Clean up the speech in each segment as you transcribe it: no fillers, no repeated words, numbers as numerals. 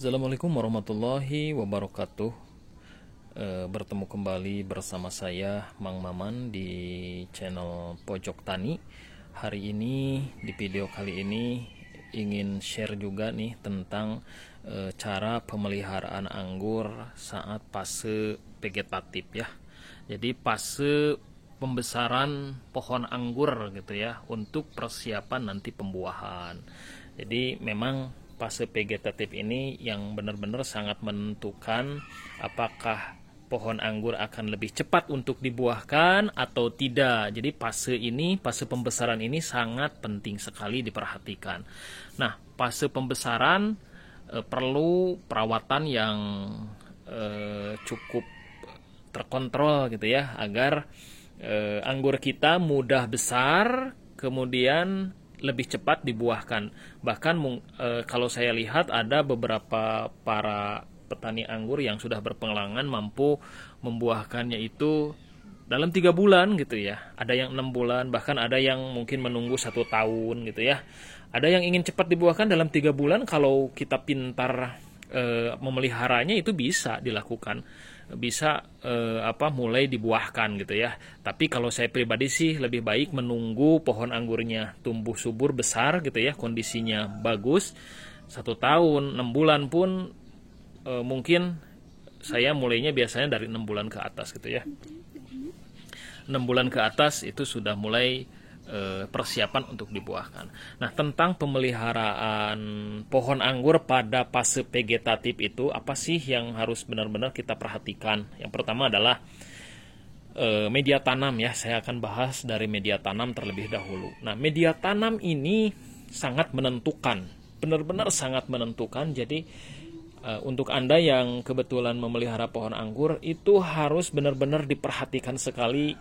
Assalamualaikum warahmatullahi wabarakatuh. Bertemu kembali bersama saya Mang Maman di channel Pojok Tani. Hari ini di video kali ini ingin share juga nih tentang cara pemeliharaan anggur saat fase vegetatif ya. Jadi fase pembesaran pohon anggur gitu ya, untuk persiapan nanti pembuahan. Jadi memang fase vegetatif ini yang benar-benar sangat menentukan apakah pohon anggur akan lebih cepat untuk dibuahkan atau tidak. Jadi fase pembesaran ini sangat penting sekali diperhatikan. Nah, fase pembesaran perlu perawatan yang cukup terkontrol gitu ya, agar anggur kita mudah besar, kemudian lebih cepat dibuahkan. Bahkan kalau saya lihat ada beberapa para petani anggur yang sudah berpengalaman mampu membuahkannya itu dalam 3 bulan gitu ya. Ada yang 6 bulan, bahkan ada yang mungkin menunggu 1 tahun gitu ya. Ada yang ingin cepat dibuahkan dalam 3 bulan. Kalau kita pintar memeliharanya itu bisa dilakukan, bisa mulai dibuahkan gitu ya. Tapi kalau saya pribadi sih lebih baik menunggu pohon anggurnya tumbuh subur besar gitu ya, kondisinya bagus. 1 tahun 6 bulan pun mungkin saya mulainya biasanya dari 6 bulan ke atas gitu ya. 6 bulan ke atas itu sudah mulai persiapan untuk dibuahkan. Nah, tentang pemeliharaan pohon anggur pada fase vegetatif itu apa sih yang harus benar-benar kita perhatikan? Yang pertama adalah media tanam ya. Saya akan bahas dari media tanam terlebih dahulu. Nah, media tanam ini sangat menentukan, benar-benar sangat menentukan. Jadi untuk Anda yang kebetulan memelihara pohon anggur itu harus benar-benar diperhatikan sekali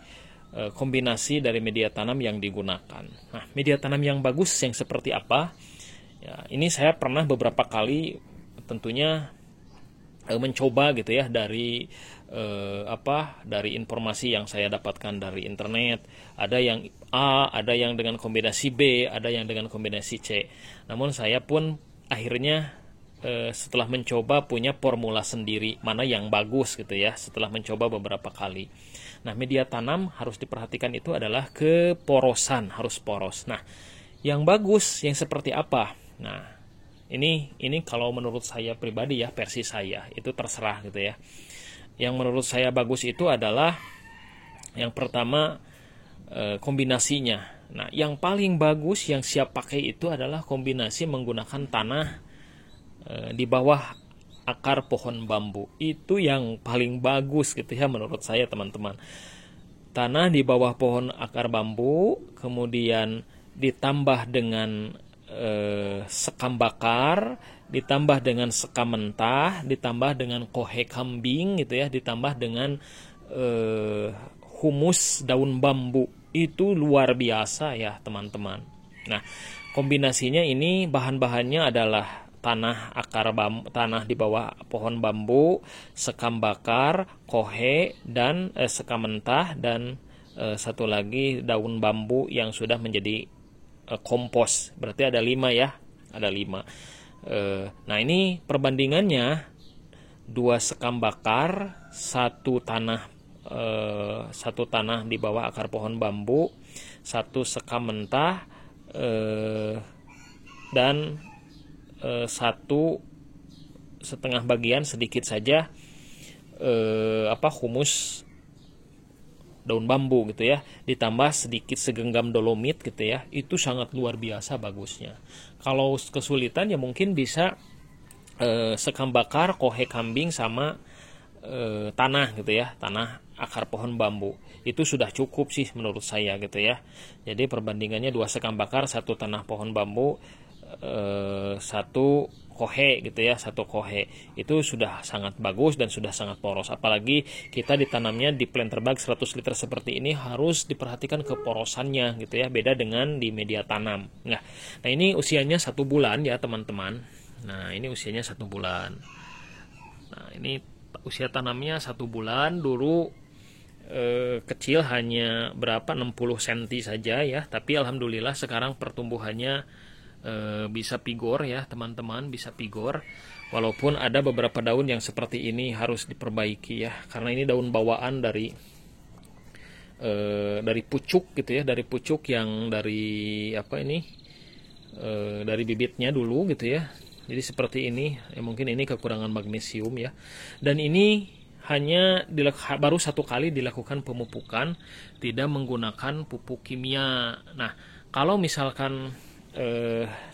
kombinasi dari media tanam yang digunakan. Nah, media tanam yang bagus yang seperti apa? Ya, ini saya pernah beberapa kali tentunya mencoba gitu ya, dari dari informasi yang saya dapatkan dari internet. Ada yang A, ada yang dengan kombinasi B, ada yang dengan kombinasi C. Namun saya pun akhirnya setelah mencoba punya formula sendiri mana yang bagus gitu ya, setelah mencoba beberapa kali. Nah, media tanam harus diperhatikan itu adalah keporosan, harus poros. Nah, yang bagus yang seperti apa? Nah, ini kalau menurut saya pribadi ya, versi saya itu terserah gitu ya. Yang menurut saya bagus itu adalah yang pertama kombinasinya. Nah, yang paling bagus yang siap pakai itu adalah kombinasi menggunakan tanah di bawah akar pohon bambu. Itu yang paling bagus gitu ya menurut saya, teman-teman. Tanah di bawah pohon akar bambu, kemudian ditambah dengan sekam bakar, ditambah dengan sekam mentah, ditambah dengan kohe kambing gitu ya, ditambah dengan humus daun bambu. Itu luar biasa ya, teman-teman. Nah, kombinasinya ini bahan-bahannya adalah tanah di bawah pohon bambu, sekam bakar, kohe, dan sekam mentah, dan satu lagi daun bambu yang sudah menjadi kompos. Berarti ada 5 ya, ada 5. Nah, ini perbandingannya 2 sekam bakar, satu tanah di bawah akar pohon bambu, 1 sekam mentah, dan 1,5 bagian sedikit saja humus daun bambu gitu ya, ditambah sedikit segenggam dolomit gitu ya. Itu sangat luar biasa bagusnya. Kalau kesulitan ya mungkin bisa sekam bakar, kohe kambing, sama tanah gitu ya, tanah akar pohon bambu. Itu sudah cukup sih menurut saya gitu ya. Jadi perbandingannya 2 sekam bakar, 1 tanah pohon bambu, 1 kohe gitu ya, 1 kohe. Itu sudah sangat bagus dan sudah sangat poros. Apalagi kita ditanamnya di planter bag 100 liter seperti ini, harus diperhatikan keporosannya gitu ya, beda dengan di media tanam. Nah, ini usianya 1 bulan ya, teman-teman. Nah, ini usianya 1 bulan. Nah, ini usia tanamnya 1 bulan. Dulu kecil, hanya 60 cm saja ya, tapi alhamdulillah sekarang pertumbuhannya bisa pigor ya teman-teman, bisa pigor. Walaupun ada beberapa daun yang seperti ini harus diperbaiki ya, karena ini daun bawaan dari pucuk gitu ya, dari pucuk yang dari apa ini, dari bibitnya dulu gitu ya. Jadi seperti ini ya, mungkin ini kekurangan magnesium ya. Dan ini hanya baru satu kali dilakukan pemupukan, tidak menggunakan pupuk kimia. Nah, kalau misalkan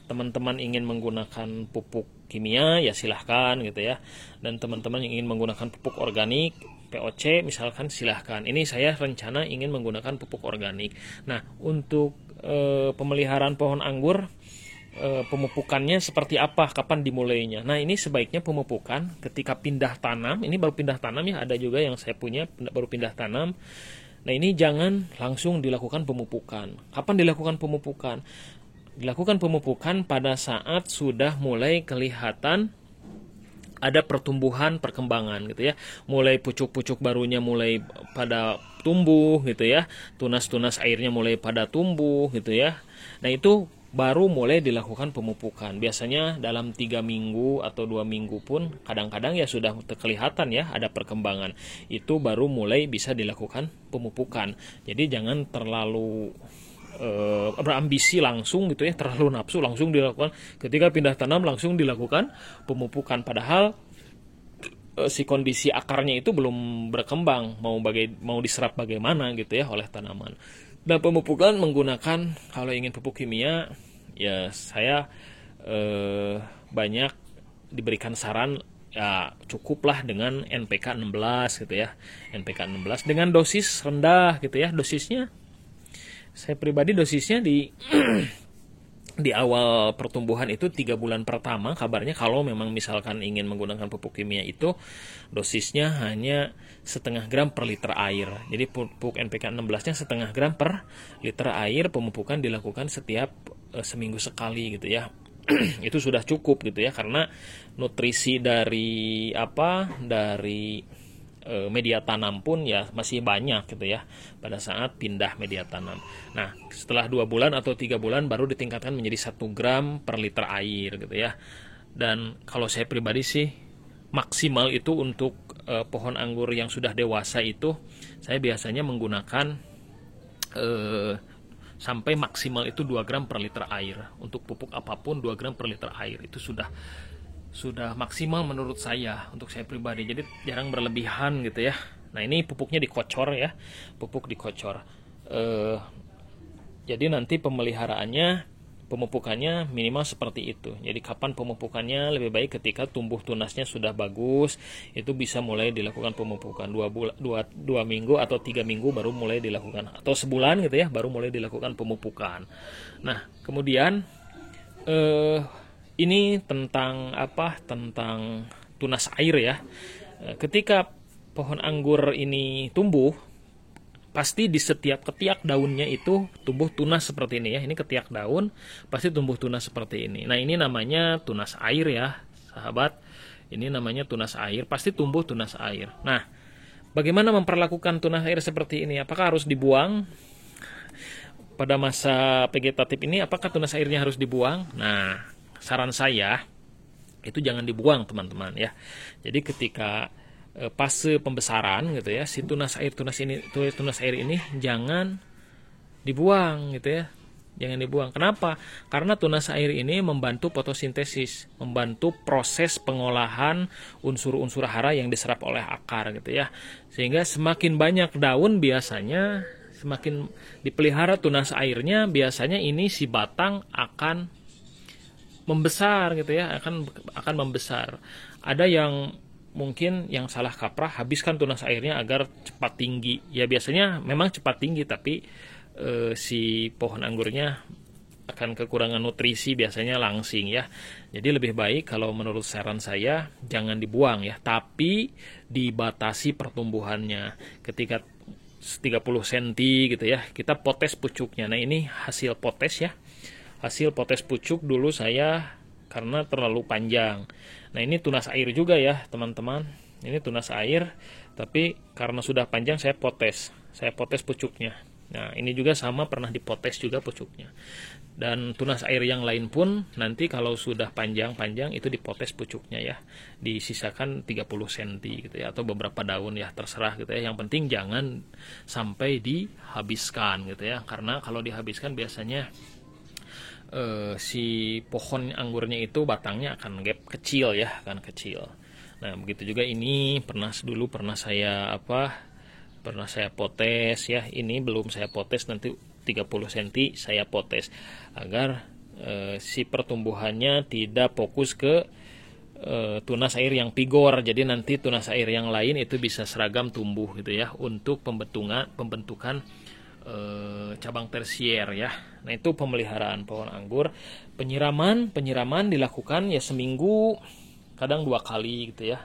teman-teman ingin menggunakan pupuk kimia ya silahkan gitu ya. Dan teman-teman yang ingin menggunakan pupuk organik POC misalkan silahkan. Ini saya rencana ingin menggunakan pupuk organik. Nah, untuk pemeliharaan pohon anggur, pemupukannya seperti apa, kapan dimulainya. Nah, ini sebaiknya pemupukan ketika pindah tanam. Ini baru pindah tanam ya, ada juga yang saya punya baru pindah tanam. Nah, ini jangan langsung dilakukan pemupukan. Kapan dilakukan pemupukan? Dilakukan pemupukan pada saat sudah mulai kelihatan ada pertumbuhan perkembangan gitu ya, mulai pucuk-pucuk barunya mulai pada tumbuh gitu ya, tunas-tunas airnya mulai pada tumbuh gitu ya. Nah, itu baru mulai dilakukan pemupukan. Biasanya dalam 3 minggu atau 2 minggu pun kadang-kadang ya sudah kelihatan ya ada perkembangan. Itu baru mulai bisa dilakukan pemupukan. Jadi jangan terlalu berambisi langsung gitu ya, terlalu nafsu langsung dilakukan ketika pindah tanam langsung dilakukan pemupukan, padahal si kondisi akarnya itu belum berkembang mau diserap bagaimana gitu ya oleh tanaman. Dan pemupukan menggunakan, kalau ingin pupuk kimia ya saya banyak diberikan saran ya cukuplah dengan NPK 16 gitu ya, NPK 16 dengan dosis rendah gitu ya. Dosisnya saya pribadi dosisnya di awal pertumbuhan itu 3 bulan pertama kabarnya, kalau memang misalkan ingin menggunakan pupuk kimia itu dosisnya hanya setengah gram per liter air. Jadi pupuk NPK 16 nya setengah gram per liter air. Pemupukan dilakukan setiap seminggu sekali gitu ya. Itu sudah cukup gitu ya, karena nutrisi dari media tanam pun ya masih banyak gitu ya pada saat pindah media tanam. Nah, setelah 2 bulan atau 3 bulan baru ditingkatkan menjadi 1 gram per liter air gitu ya. Dan kalau saya pribadi sih maksimal itu untuk pohon anggur yang sudah dewasa itu saya biasanya menggunakan sampai maksimal itu 2 gram per liter air. Untuk pupuk apapun 2 gram per liter air itu sudah maksimal menurut saya, untuk saya pribadi. Jadi jarang berlebihan gitu ya. Nah, ini pupuknya dikocor ya, pupuk dikocor. Jadi nanti pemeliharaannya, pemupukannya minimal seperti itu. Jadi kapan pemupukannya? Lebih baik ketika tumbuh tunasnya sudah bagus, itu bisa mulai dilakukan pemupukan 2 minggu atau 3 minggu baru mulai dilakukan, atau sebulan gitu ya baru mulai dilakukan pemupukan. Nah, kemudian ini tentang tunas air ya. Ketika pohon anggur ini tumbuh, pasti di setiap ketiak daunnya itu tumbuh tunas seperti ini ya. Ini ketiak daun pasti tumbuh tunas seperti ini. Nah, ini namanya tunas air ya, sahabat. Ini namanya tunas air, pasti tumbuh tunas air. Nah, bagaimana memperlakukan tunas air seperti ini? Apakah harus dibuang? Pada masa vegetatif ini apakah tunas airnya harus dibuang? Nah, saran saya itu jangan dibuang teman-teman ya. Jadi ketika fase pembesaran gitu ya, si tunas air ini jangan dibuang gitu ya. Jangan dibuang. Kenapa? Karena tunas air ini membantu fotosintesis, membantu proses pengolahan unsur-unsur hara yang diserap oleh akar gitu ya. Sehingga semakin banyak daun biasanya, semakin dipelihara tunas airnya, biasanya ini si batang akan membesar gitu ya, akan membesar. Ada yang mungkin yang salah kaprah, habiskan tunas airnya agar cepat tinggi. Ya biasanya memang cepat tinggi, tapi si pohon anggurnya akan kekurangan nutrisi, biasanya langsing ya. Jadi lebih baik kalau menurut saran saya jangan dibuang ya, tapi dibatasi pertumbuhannya. Ketika 30 cm gitu ya, kita potes pucuknya. Nah, ini hasil potes ya. Hasil potes pucuk dulu saya karena terlalu panjang. Nah, ini tunas air juga ya teman-teman. Ini tunas air, tapi karena sudah panjang saya potes pucuknya. Nah, ini juga sama, pernah dipotes juga pucuknya. Dan tunas air yang lain pun nanti kalau sudah panjang-panjang itu dipotes pucuknya ya. Disisakan 30 cm gitu ya, atau beberapa daun ya, terserah gitu ya. Yang penting jangan sampai dihabiskan gitu ya. Karena kalau dihabiskan biasanya si pohon anggurnya itu batangnya akan gap kecil ya, akan kecil. Nah, begitu juga ini pernah saya potes ya. Ini belum saya potes, nanti 30 cm saya potes agar si pertumbuhannya tidak fokus ke tunas air yang pigor. Jadi nanti tunas air yang lain itu bisa seragam tumbuh gitu ya, untuk pembentukan cabang tersier ya. Nah, itu pemeliharaan pohon anggur. Penyiraman dilakukan ya seminggu, kadang 2 kali gitu ya,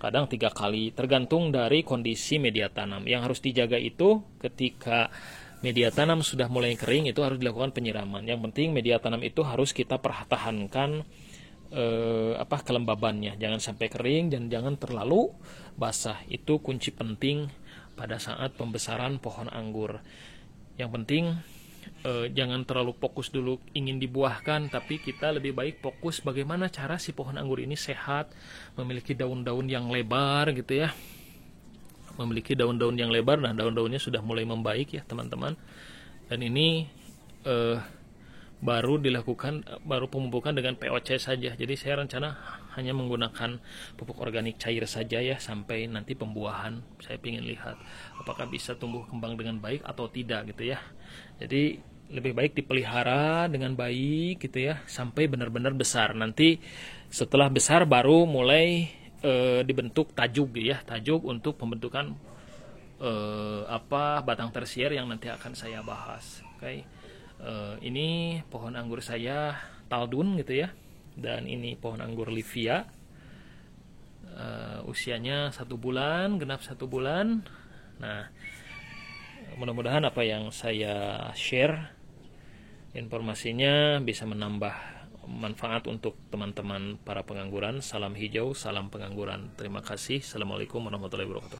kadang 3 kali, tergantung dari kondisi media tanam. Yang harus dijaga itu ketika media tanam sudah mulai kering, itu harus dilakukan penyiraman. Yang penting media tanam itu harus kita pertahankan kelembabannya, jangan sampai kering dan jangan terlalu basah. Itu kunci penting pada saat pembesaran pohon anggur. Yang penting jangan terlalu fokus dulu ingin dibuahkan, tapi kita lebih baik fokus bagaimana cara si pohon anggur ini sehat, memiliki daun-daun yang lebar gitu ya, memiliki daun-daun yang lebar. Nah, daun-daunnya sudah mulai membaik ya teman-teman. Dan ini baru pemupukan dengan POC saja. Jadi saya rencana hanya menggunakan pupuk organik cair saja ya, sampai nanti pembuahan. Saya ingin lihat apakah bisa tumbuh kembang dengan baik atau tidak gitu ya. Jadi lebih baik dipelihara dengan baik gitu ya, sampai benar-benar besar. Nanti setelah besar baru mulai dibentuk tajuk ya, tajuk untuk pembentukan batang tersier yang nanti akan saya bahas. Oke. Ini pohon anggur saya Taldun gitu ya, dan ini pohon anggur Livia. Usianya 1 bulan, genap 1 bulan. Nah, mudah-mudahan apa yang saya share informasinya bisa menambah manfaat untuk teman-teman para pengangguran. Salam hijau, salam pengangguran. Terima kasih. Assalamualaikum warahmatullahi wabarakatuh.